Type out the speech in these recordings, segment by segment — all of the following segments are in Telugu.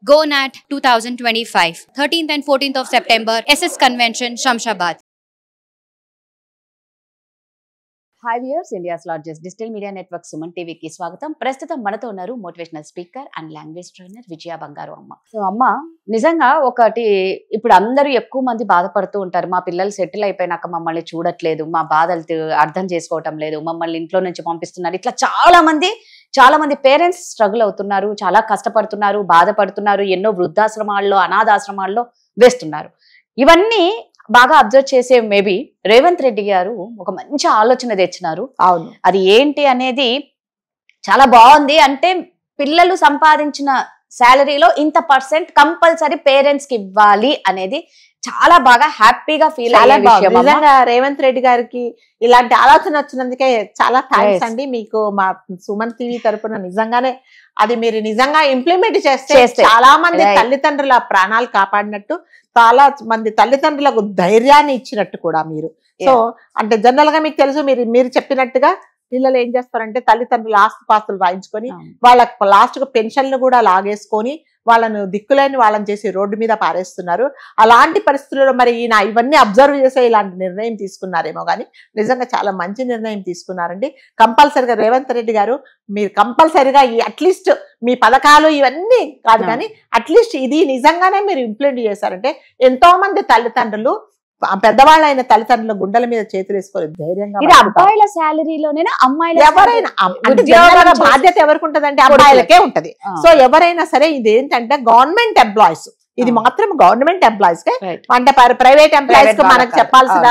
GoNat 2025, 13th and 14th of September, SS Convention, Shamshabad. Hi viewers, India's largest digital media network Suman టీవీకి స్వాగతం. ప్రస్తుతం మనతో ఉన్నారు motivational speaker and language trainer Vijaya Bangaru Amma. So అమ్మ, నిజంగా ఒకటి, ఇప్పుడు అందరూ ఎక్కువ మంది బాధపడుతూ ఉంటారు, మా పిల్లలు సెటిల్ అయిపోయినాక మమ్మల్ని చూడట్లేదు, మా బాధలు అర్థం చేసుకోవటం లేదు, మమ్మల్ని ఇంట్లో నుంచి పంపిస్తున్నారు. ఇట్లా చాలా మంది పేరెంట్స్ స్ట్రగుల్ అవుతున్నారు, చాలా కష్టపడుతున్నారు, బాధపడుతున్నారు, ఎన్నో వృద్ధాశ్రమాల్లో అనాథాశ్రమాల్లో వేస్తున్నారు. ఇవన్నీ బాగా అబ్జర్వ్ చేసే మేబీ రేవంత్ రెడ్డి గారు ఒక మంచి ఆలోచన తెచ్చినారు. అవును, అది ఏంటి అనేది చాలా బాగుంది. అంటే పిల్లలు సంపాదించిన శాలరీలో ఇంత % కంపల్సరీ పేరెంట్స్ కి ఇవ్వాలి అనేది చాలా బాగా హ్యాపీగా ఫీల్ అయ్యే విషయం. నిజంగా రేవంత్ రెడ్డి గారికి ఇలాంటి ఆలోచన వచ్చినందుకే చాలా థ్యాంక్స్ అండి. మీకు మా సుమన్ టీవీ తరపున నిజంగానే అది మీరు నిజంగా ఇంప్లిమెంట్ చేస్తే చాలా మంది తల్లిదండ్రుల ప్రాణాలు కాపాడినట్టు, చాలా మంది తల్లిదండ్రులకు ధైర్యాన్ని ఇచ్చినట్టు కూడా మీరు. సో అంటే జనరల్ గా మీకు తెలుసు, మీరు చెప్పినట్టుగా పిల్లలు ఏం చేస్తారంటే తల్లిదండ్రులు ఆస్తుపాస్తులు రాయించుకొని వాళ్ళకి లాస్ట్ కు పెన్షన్లు కూడా లాగేసుకొని వాళ్ళను దిక్కులేని వాళ్ళని చేసి రోడ్డు మీద పారేస్తున్నారు. అలాంటి పరిస్థితుల్లో మరి ఈయన ఇవన్నీ అబ్జర్వ్ చేసే ఇలాంటి నిర్ణయం తీసుకున్నారేమో కానీ నిజంగా చాలా మంచి నిర్ణయం తీసుకున్నారండి. కంపల్సరిగా రేవంత్ రెడ్డి గారు మీరు కంపల్సరిగా ఈ అట్లీస్ట్ మీ పథకాలు ఇవన్నీ కాదు కానీ అట్లీస్ట్ ఇది నిజంగానే మీరు ఇంప్లిమెంట్ చేశారంటే ఎంతో మంది తల్లిదండ్రులు, పెద్దవాళ్ళైన తల్లిదండ్రుల గుండెల మీద చేతులు వేసుకొని ధైర్యంగా, ఇది అబ్బాయిల శాలరీలోనేనా అమ్మాయిల ఎవరైనా బాధ్యత ఎవరికి ఉంటదంటే అబ్బాయిలకే ఉంటది. సో ఎవరైనా సరే ఇది ఏంటంటే గవర్నమెంట్ ఎంప్లాయీస్, ఇది మాత్రం గవర్నమెంట్ ఎంప్లాయీస్ కే, అంటే ప్రైవేట్ ఎంప్లాయీస్ కి మనకు చెప్పాల్సిన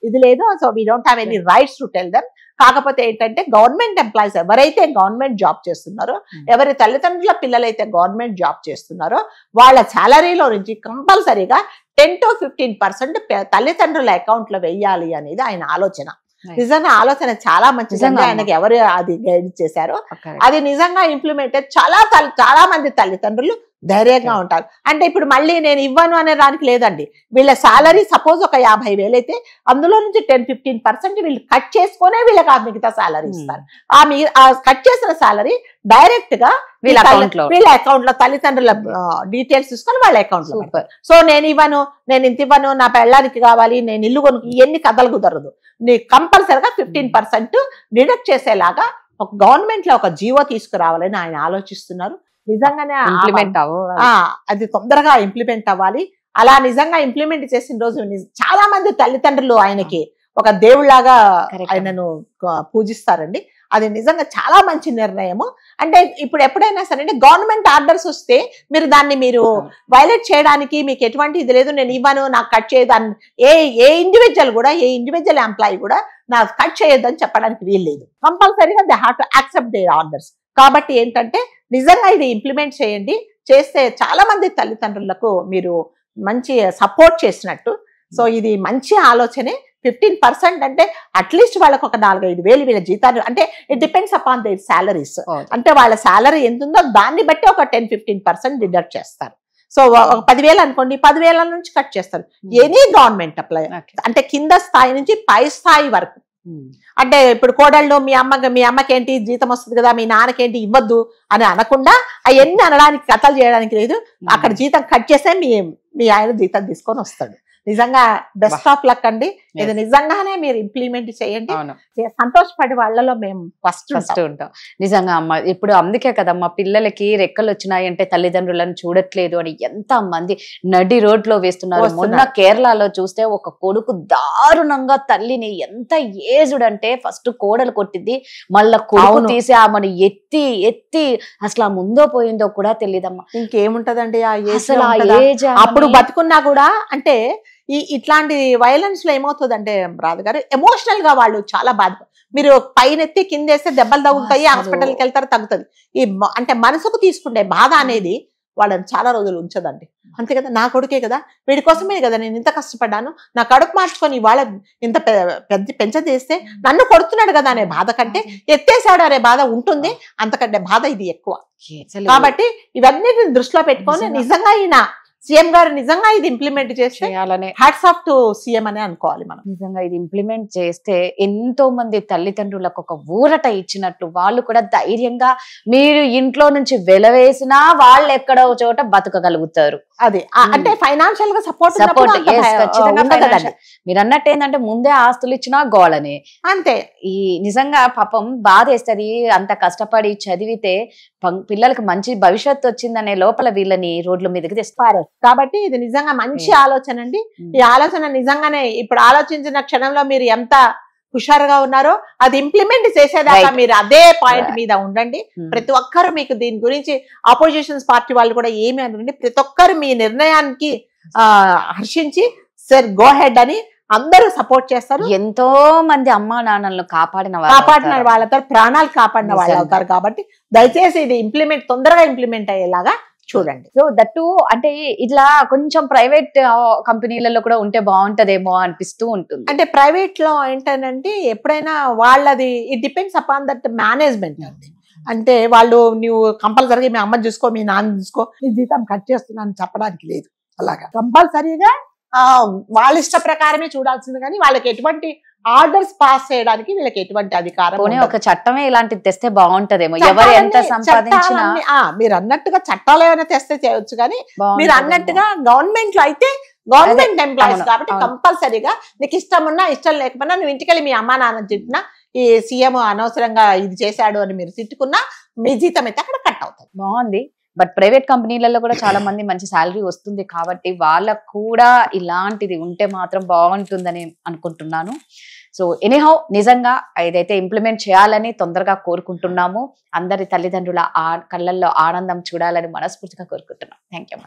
ఇది లేదు. So we don't have any rights to tell them. కాకపోతే ఏంటంటే గవర్నమెంట్ ఎంప్లాయీస్ ఎవరైతే గవర్నమెంట్ జాబ్ చేస్తున్నారో, ఎవరి తల్లిదండ్రుల పిల్లలైతే గవర్నమెంట్ జాబ్ చేస్తున్నారో వాళ్ళ శాలరీలో నుంచి కంపల్సరీగా 10 to 15% తల్లిదండ్రుల అకౌంట్ లో వెయ్యాలి అనేది ఆయన ఆలోచన. నిజంగా ఆలోచన చాలా మంచిది. ఆయనకి ఎవరు అది గైడ్ చేశారో అది నిజంగా ఇంప్లిమెంట్ చాలా మంది తల్లిదండ్రులు ధైర్యంగా ఉంటారు. అంటే ఇప్పుడు మళ్ళీ నేను ఇవ్వను అనే దానికి లేదండి. వీళ్ళ శాలరీ సపోజ్ ఒక 50,000 అయితే అందులో నుంచి 10-15% వీళ్ళు కట్ చేసుకునే వీళ్ళకి ఆ మిగతా శాలరీ ఇస్తారు. ఆ కట్ చేసిన శాలరీ డైరెక్ట్ గా వీళ్ళ అకౌంట్ లో తల్లిదండ్రుల డీటెయిల్స్ తీసుకొని వాళ్ళ అకౌంట్ లో. సో నేను ఇంత ఇవ్వను, నా పెళ్ళానికి కావాలి, నేను ఇల్లు కొనుక్కు, ఇవన్నీ కథలు కుదరదు. నీ కంపల్సరిగా 15% డిడక్ట్ చేసేలాగా ఒక గవర్నమెంట్ లో ఒక జీవో తీసుకురావాలని ఆయన ఆలోచిస్తున్నారు. నిజంగానే అది తొందరగా ఇంప్లిమెంట్ అవ్వాలి. అలా నిజంగా ఇంప్లిమెంట్ చేసిన రోజు చాలా మంది తల్లిదండ్రులు ఆయనకి ఒక దేవుళ్లాగా ఆయనను పూజిస్తారండి. అది నిజంగా చాలా మంచి నిర్ణయము. అంటే ఇప్పుడు ఎప్పుడైనా సరే గవర్నమెంట్ ఆర్డర్స్ వస్తే మీరు వైలేట్ చేయడానికి మీకు ఎటువంటి ఇది లేదు. నేను ఇవ్వను, నాకు కట్ చేయదు, ఏ ఇండివిజువల్ ఎంప్లాయీ కూడా నాకు కట్ చేయొద్దని చెప్పడానికి వీలు లేదు. కంపల్సరీగా they have to accept their orders. కాబట్టి ఏంటంటే నిజంగా ఇది ఇంప్లిమెంట్ చేస్తే చాలా మంది తల్లిదండ్రులకు మీరు మంచి సపోర్ట్ చేసినట్టు. సో ఇది మంచి ఆలోచనే. 15% అంటే అట్లీస్ట్ వాళ్ళకి ఒక 4-5 వేలు వీళ్ళ జీతాలు, అంటే it depends upon there salaries. అంటే వాళ్ళ శాలరీ ఎంత ఉందో దాన్ని బట్టి ఒక 10-15% డిడక్ట్ చేస్తారు. సో 10,000 అనుకోండి, 10,000 నుంచి కట్ చేస్తారు. ఎనీ గవర్నమెంట్ అప్లై అంటే కింద స్థాయి నుంచి పై స్థాయి వరకు. అంటే ఇప్పుడు కోడళ్ళు మీ అమ్మకేంటి జీతం వస్తుంది కదా, మీ నాన్నకేంటి ఇవ్వద్దు అని అనకుండా అవన్నీ అనడానికి, కథలు చేయడానికి లేదు. అక్కడ జీతం కట్ చేస్తే మీ ఆయన జీతం తీసుకొని వస్తాడు. నిజంగా బెస్ట్ ఆఫ్ లక్ అండి. ఇది నిజంగానే మీరు ఇంప్లిమెంట్ చేయండి. సంతోషపడే వాళ్ళలో మేము ఫస్ట్ ఉంటాం. నిజంగా అమ్మ, ఇప్పుడు అందుకే కదమ్మా పిల్లలకి రెక్కలు వచ్చినాయంటే తల్లిదండ్రులను చూడట్లేదు అని ఎంత మంది నడి రోడ్లో వేస్తున్నారు. మొన్న కేరళలో చూస్తే ఒక కొడుకు దారుణంగా తల్లిని, ఎంత ఏజ్డ్ అంటే ఫస్ట్ కోడలు కొట్టింది, మళ్ళా కొడుకు తీసి ఆమెను ఎత్తి అసలు ఆ ముందో పోయిందో కూడా తెలియదమ్మా. ఇంకేముంటదండి ఆ ఏజ్. అప్పుడు బతుకున్నా కూడా అంటే ఇట్లాంటి వైలెన్స్ లో ఏమవుతుందంటే రాధగారు, ఎమోషనల్ గా వాళ్ళు చాలా బాధ. మీరు పైనెత్తి కిందేస్తే దెబ్బలు తగ్గుతాయి, హాస్పిటల్కి వెళ్తారు, తగ్గుతుంది. అంటే మనసుకు తీసుకుంటే బాధ అనేది వాళ్ళని చాలా రోజులు ఉంచదండి. అంతే కదా, నా కొడుకే కదా, వీడి కోసమే కదా నేను ఇంత కష్టపడ్డాను, నా కడుపు మార్చుకొని వాళ్ళ ఇంత పెంచదేస్తే నన్ను కొడుతున్నాడు కదా అనే బాధ కంటే ఎత్తేసాడు అనే బాధ ఉంటుంది. అంతకంటే బాధ ఇది ఎక్కువ. కాబట్టి ఇవన్నీ దృష్టిలో పెట్టుకొని నిజంగా ఈయన సీఎం గారు నిజంగా ఇది ఇంప్లిమెంట్ చేస్తే చేయాలనే హ్యాట్స్ ఆఫ్ టు సీఎం అనే అనుకోవాలి మనం. నిజంగా ఇది ఇంప్లిమెంట్ చేస్తే ఎంతో మంది తల్లిదండ్రులకు ఒక ఊరట ఇచ్చినట్లు, వాళ్ళు కూడా ధైర్యంగా మీరు ఇంట్లో నుంచి వెలవేసినా వాళ్ళు ఎక్కడో చోట బతకగలుగుతారు. అది అంటే ఫైనాన్షియల్ గా సపోర్ట్ మీరు అన్నట్టు ఏంటంటే ముందే ఆస్తులు ఇచ్చినా గోళనే అంతే. ఈ నిజంగా పాపం బాధ వేస్తుంది. అంత కష్టపడి చదివితే పిల్లలకు మంచి భవిష్యత్తు వచ్చిందనే లోపల వీళ్ళని రోడ్ల మీదకి తెస్తారు. కాబట్టి ఇది నిజంగా మంచి ఆలోచన అండి. ఈ ఆలోచన నిజంగానే ఇప్పుడు ఆలోచించిన క్షణంలో మీరు ఎంత హుషారుగా ఉన్నారో అది ఇంప్లిమెంట్ చేసేదాకా మీరు అదే పాయింట్ మీద ఉండండి. ప్రతి ఒక్కరు మీకు దీని గురించి ఆపోజిషన్స్ పార్టీ వాళ్ళు కూడా ఏమి అనండి, ప్రతి ఒక్కరు మీ నిర్ణయానికి హర్షించి సార్ గో హెడ్ అని అందరూ సపోర్ట్ చేస్తారు. ఎంతో మంది అమ్మా నాన్నలను కాపాడిన వాళ్ళతో ప్రాణాలు కాపాడిన వాళ్ళు అవుతారు. కాబట్టి దయచేసి ఇది తొందరగా ఇంప్లిమెంట్ అయ్యేలాగా చూడండి. సో దట్టు అంటే ఇట్లా కొంచెం ప్రైవేట్ కంపెనీలలో కూడా ఉంటే బాగుంటదేమో అనిపిస్తూ ఉంటుంది. అంటే ప్రైవేట్ లో ఏంటంటే ఎప్పుడైనా వాళ్ళది it depends upon that management అండి. అంటే వాళ్ళు నువ్వు కంపల్సరీగా మీ అమ్మ చూసుకో, మీ నాన్న చూసుకో, నీ జీతం కట్ చేస్తున్నాను చెప్పడానికి లేదు. అలాగా కంపల్సరీగా వాళ్ళ ఇష్ట ప్రకారమే చూడాల్సింది. కానీ వాళ్ళకి ఎటువంటి ఆర్డర్స్ పాస్ చేయడానికి వీళ్ళకి ఎటువంటి అధికారం, ఒక చట్టమే ఇలాంటిది తెస్తే బాగుంటదేమో. ఎవరు ఎంత సంపాదించినా మీరు అన్నట్టుగా చట్టాలు ఏమైనా తెస్తే చేయొచ్చు. కానీ మీరు అన్నట్టుగా గవర్నమెంట్ లో అయితే గవర్నమెంట్ ఎంప్లాయీస్ కాబట్టి కంపల్సరీగా నీకు ఇష్టం ఉన్నా ఇష్టం లేకపోయినా నువ్వు ఇంటికెళ్ళి మీ అమ్మా నాన్న తిట్టినా, ఈ సీఎం అనవసరంగా ఇది చేశాడు అని మీరు తిట్టుకున్నా మీ జీతం అయితే అక్కడ కట్ అవుతుంది. బాగుంది. బట్ ప్రైవేట్ కంపెనీలలో కూడా చాలా మంది మంచి శాలరీ వస్తుంది కాబట్టి వాళ్ళకు కూడా ఇలాంటిది ఉంటే మాత్రం బాగుంటుందని అనుకుంటున్నాను. సో ఎనీహౌ నిజంగా ఏదైతే ఇంప్లిమెంట్ చేయాలని తొందరగా కోరుకుంటున్నాము. అందరి తల్లిదండ్రుల కళ్ళల్లో ఆనందం చూడాలని మనస్ఫూర్తిగా కోరుకుంటున్నాం. Thank you.